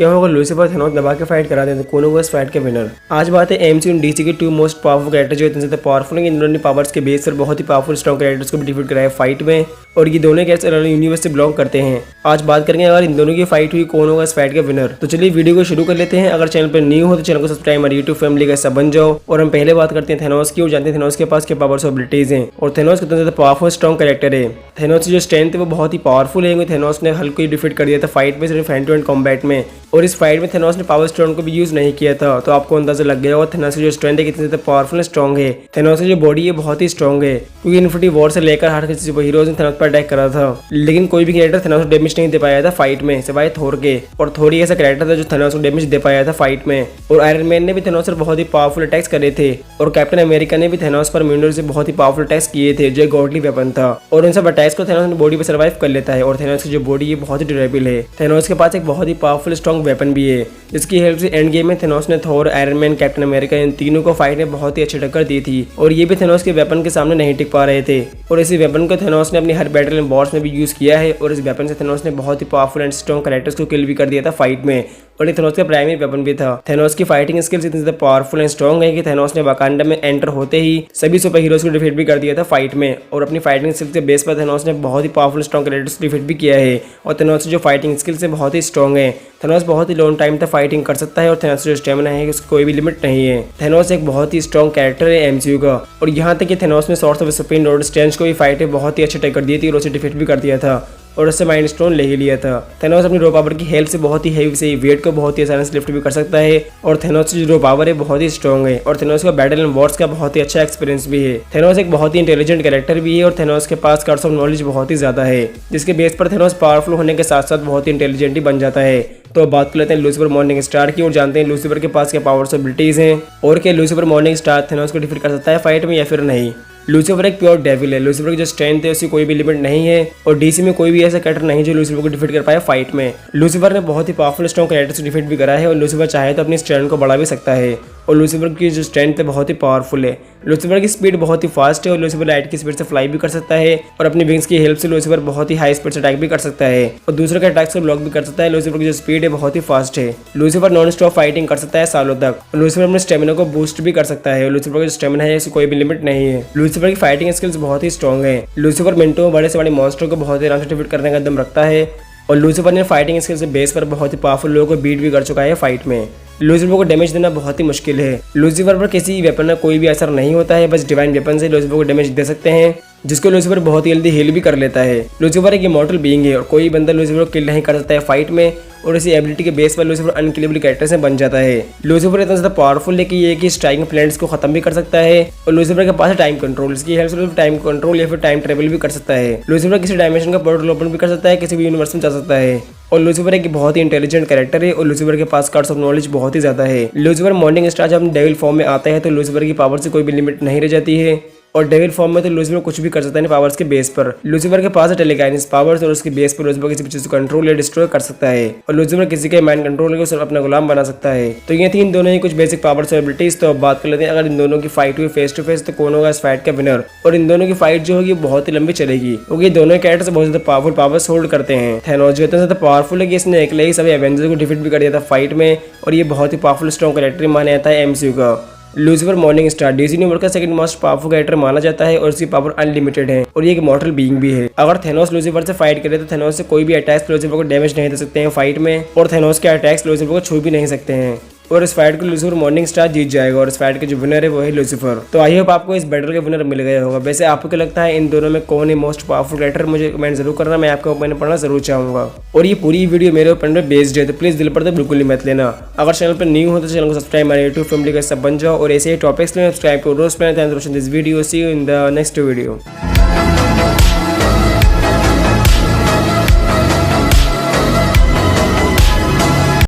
क्या होगा Lucifer Thanos दबा के फाइट करा देते, कौन होगा इस फाइट के विनर। आज बात है एमसीयू और डीसी के टू मोस्ट पावरफुल कैरेक्टर जो इतने ज्यादा पावरफुल है, इन दोनों ने पावर्स के बेस पर बहुत ही पावरफुल स्ट्रॉन्ग कैरेक्टर्स को भी डिफीट कराया फाइट में, और ये दोनों कैरेक्टर अलग यूनिवर्स से बिलोंग करते हैं। आज बात करेंगे अगर इन दोनों की फाइट हुई कौन होगा इस फाइट का विनर। तो चलिए वीडियो को शुरू कर लेते हैं। अगर चैनल पर न्यू हो तो चैनल को सब्सक्राइब हमारी यूट्यूब फैमिली का सब बन जाओ। और हम पहले बात करते हैं थेनोस की और जानते हैं थेनोस के पास क्या पावर्स और एबिलिटीज हैं और थेनोस कितना ज्यादा पावरफुल स्ट्रॉन्ग कैरेक्टर है। थेनोस की जो स्ट्रेंथ है वो बहुत ही पावरफुल है। थेनोस ने हल्क को ही डिफीट कर दिया था फाइट में, सिर्फ हैंड टू हैंड कॉम्बैट में, और इस फाइट में थेनोस ने पावर स्टोन को भी यूज नहीं किया था। तो आपको अंदाजा लग गया होगा थेनोस की जो स्ट्रेंथ है कितनी ज्यादा पावरफुल स्ट्रॉन्ग है। थेनोस की जो बॉडी है बहुत ही स्ट्रॉन्ग है, क्योंकि इन्फिनिटी वॉर से लेकर हर किसी सुपर हीरोज ने थेनोस पर अटैक करा था, लेकिन कोई भी कैरेक्टर थेनोस को डैमेज नहीं दे पाया था फाइट में सिवाय थोर के। और थोर ही ऐसा कैरेक्टर था जो थेनोस को डैमेज दे पाया था फाइट में। और आयरन मैन ने भी थेनोस पर बहुत ही पावरफुल अटैक्स करे थे, और कैप्टन अमेरिका ने भी थेनोस पर म्यूनर से बहुत ही पावरफुल अटैक्स किए थे जो एक गॉडली वेपन था। और उन सब अटैक्स को थेनोस ने बॉडी पे सर्वाइव कर लेता है। और थेनोस की जो बॉडी है बहुत ही ड्यूरेबल है। थेनोस के पास एक बहुत ही पावरफुल स्ट्रॉन्ग वेपन भी है, जिसकी हेल्प से एंड गेम में थेनोस ने थोर, iron man, captain America in तीनों को फाइट में बहुत ही अच्छी टक्कर दी थी। और ये भी थेनोस के वेपन के सामने नहीं टिक पा रहे थे। और इसी वेपन को थेनोस ने अपनी हर बैटल एंड वॉर्स में भी यूज किया है। और इस वेपन से थेनोस ने बहुत ही पावरफुल एंड स्ट्रॉन्ग कैरेक्टर्स को किल भी कर दिया था फाइट में, और ये थेनोस का प्राइमरी वेपन भी था। थेनोस की फाइटिंग स्किल्स इतनी ज्यादा पावरफुल एंड स्ट्रॉन्ग है कि थेनोस ने वाकांडा में एंटर होते ही सभी सुपर हीरोज को डिफीट भी कर दिया था फाइट में। और अपनी फाइटिंग स्किल्स के बेस पर थेनोस ने बहुत ही पावरफुल स्ट्रॉन्ग कैरेक्टर्स डिफीट भी किया है। और थेनोस की जो फाइटिंग स्किल्स है बहुत ही स्ट्रॉन्ग है। थेनोस बहुत ही लॉन्ग टाइम तक फाइटिंग कर सकता है, और थेनोस जो स्टेमिना है उसकी कोई भी लिमिट नहीं है। थेनोस एक बहुत ही स्ट्रॉन्ग कैरेक्टर है एमसीयू का। और यहाँ तक कि थेनोस ने swords of supreme Lord strange को भी फाइट में बहुत ही अच्छी टक्कर दी थी और उसे डिफीट भी कर दिया था, और उससे माइंड स्टोन ले ही लिया था। थेनोस अपनी रो पावर की हेल्प से बहुत ही हेवी से वेट को बहुत ही आसानी से लिफ्ट भी कर सकता है। और थेनोस की जो रो पावर है बहुत ही स्ट्रॉन्ग है, और थेनोस का बैटल एंड वॉर्स का बहुत ही अच्छा एक्सपीरियंस भी है। थेनोस एक बहुत ही इंटेलिजेंट कैरेक्टर भी है, और थेनोस के पास कर्स ऑफ नॉलेज बहुत ही ज्यादा है, जिसके बेस पर थेनोस पावरफुल होने के साथ साथ बहुत ही इंटेलिजेंट ही बन जाता है। तो अब बात कर लेते हैं लूसीफर मॉर्निंग स्टार की और जानते हैं लूसीफर के पास क्या पावर्स और एबिलिटीज हैं, और क्या लूसीफर मॉर्निंग स्टार थेनोस को डिफीट कर सकता है फाइट में या फिर नहीं। लूसीफर एक प्योर डेविल है। लूसीफर की जो स्ट्रेंथ है उसकी कोई भी लिमिट नहीं है, और डीसी में कोई भी ऐसा कैरेक्टर नहीं जो लूसीफर को डिफीट कर पाए फाइट में। लूसीफर ने बहुत ही पावरफुल स्ट्रॉन्ग कैरेक्टर्स को डिफीट भी करा है, और लूसीफर चाहे तो अपनी स्ट्रेंथ को बढ़ा भी सकता है। और लूसीफर की जो स्ट्रेंथ है बहुत ही पावरफुल है। लूसीफर की स्पीड बहुत ही फास्ट है, और लूसीफर लाइट की स्पीड से फ्लाई भी कर सकता है, और अपनी विंग्स की हेल्प से लूसीफर बहुत ही हाई स्पीड से अटैक भी कर सकता है, और दूसरे के अटैक्स को ब्लॉक भी कर सकता है। लूसीफर की जो स्पीड है बहुत ही फास्ट है। लूसीफर नॉन स्टॉप फाइटिंग कर सकता है सालों तक। लूसीफर अपने स्टेमिना को बूस्ट भी कर सकता है, और लूसीफर का जो स्टेमिना है इसकी कोई भी लिमिट नहीं है। लूसीफर की फाइटिंग स्किल्स बहुत ही स्ट्रॉन्ग है। लूसीफर मिनटों में बड़े से बड़े मॉन्स्टर को बहुत ही आराम से डिफीट करने का दम रखता है, और लूसीफर ने फाइटिंग स्किल्स के बेस पर बहुत ही पावरफुल लोगों को बीट भी कर चुका है फाइट में। लूसीफर को डैमेज देना बहुत ही मुश्किल है। लूसीफर पर किसी वेपन का कोई भी असर नहीं होता है, बस डिवाइन वेपन से लूसीफर को डैमेज दे सकते हैं, जिसको लूसीफर बहुत ही जल्दी हील भी कर लेता है। लूसीफर एक इमॉर्टल बीइंग है, और कोई बंदा लूसीफर को किल नहीं कर सकता है फाइट में, और इसी एबिलिटी के बेस पर लूसीफर अनकिलेबल कैरेक्टर से बन जाता है। लूसीफर इतना ज्यादा पावरफुल है कि ये कि स्ट्राइकिंग प्लैनेट्स को खत्म भी कर सकता है, और लूसीफर के पास है टाइम कंट्रोल। इसकी हेल्प से टाइम कंट्रोल या फिर टाइम ट्रेवल भी कर सकता है। लूसीफर किसी डायमेंशन का पोर्टल ओपन भी कर सकता है, किसी भी यूनिवर्स में जा सकता है। और लूसीफर एक बहुत ही इंटेलिजेंट कैरेक्टर है, और लूसीफर के पास कार्ड्स ऑफ नॉलेज बहुत ही ज्यादा है। लूसीफर मॉर्निंग स्टार जब डेविल फॉर्म में आता है तो लूसीफर की पावर से कोई भी लिमिट नहीं रह जाती है, और डेविल फॉर्म में तो लूसीफर कुछ भी कर सकता है पावर्स के बेस पर। लूसीफर के पास है टेलीकाइनेसिस पावर्स, और उसके बेस पर लूसीफर किसी भी चीज को कंट्रोल या डिस्ट्रॉय कर सकता है, और लूसीफर किसी के माइंड कंट्रोल करके उसे अपना गुलाम बना सकता है। तो ये थी इन दोनों ही कुछ बेसिक पावर्स और एबिलिटीज। तो अब बात कर लेते हैं अगर इन दोनों की फाइट हुई फेस टू फेस तो कौन होगा इस फाइट का विनर। और इन दोनों की फाइट जो होगी बहुत ही लंबी चलेगी, क्योंकि दोनों कैरेक्टर्स बहुत ज्यादा पावरफुल पावर्स होल्ड करते हैं। थेनोस जो इतना ज्यादा पावरफुल है कि इसने अकेले ही सभी एवेंजर्स को डिफीट भी कर दिया था फाइट में, और ये बहुत ही पावरफुल स्ट्रॉन्ग कैरेक्टर माना जाता है एमसीयू का। Lucifer morning star DC universe का सेकंड मोस्ट पावरफुल कैरेक्टर माना जाता है, और इसकी पावर अनलिमिटेड है, और ये एक मॉर्टल बीइंग भी है। अगर थेनोस लूसीफर से फाइट करे तो थेनोस से कोई भी अटैक्स लूसीफर को डैमेज नहीं दे सकते हैं फाइट में, और थेनोस के अटैक्स लूसीफर को छू भी नहीं सकते हैं। और इस फाइट को लूसीफर मॉर्निंग स्टार जीत जाएगा, और इस फाइट के जो विनर है वो है लूसीफर। तो आई होप आपको इस बैटल का विनर मिल गया होगा। वैसे आपको क्या लगता है इन दोनों में कौन है मोस्ट पावरफुल कैरेक्टर, मुझे कमेंट जरूर करना, मैं आपका ओपिनियन पढ़ना जरूर चाहूंगा। और ये पूरी वीडियो मेरे ओपिनियन पे बेस्ड है, तो प्लीज दिल पर तो बिल्कुल ही मत लेना। अगर चैनल पर न्यू हो तो चैनल को सब्सक्राइब हमारे यूट्यूब फैमिली का सब बन जाओ, और ऐसे ही टॉपिक्स में सब्सक्राइब करो। This video, see you in the next video.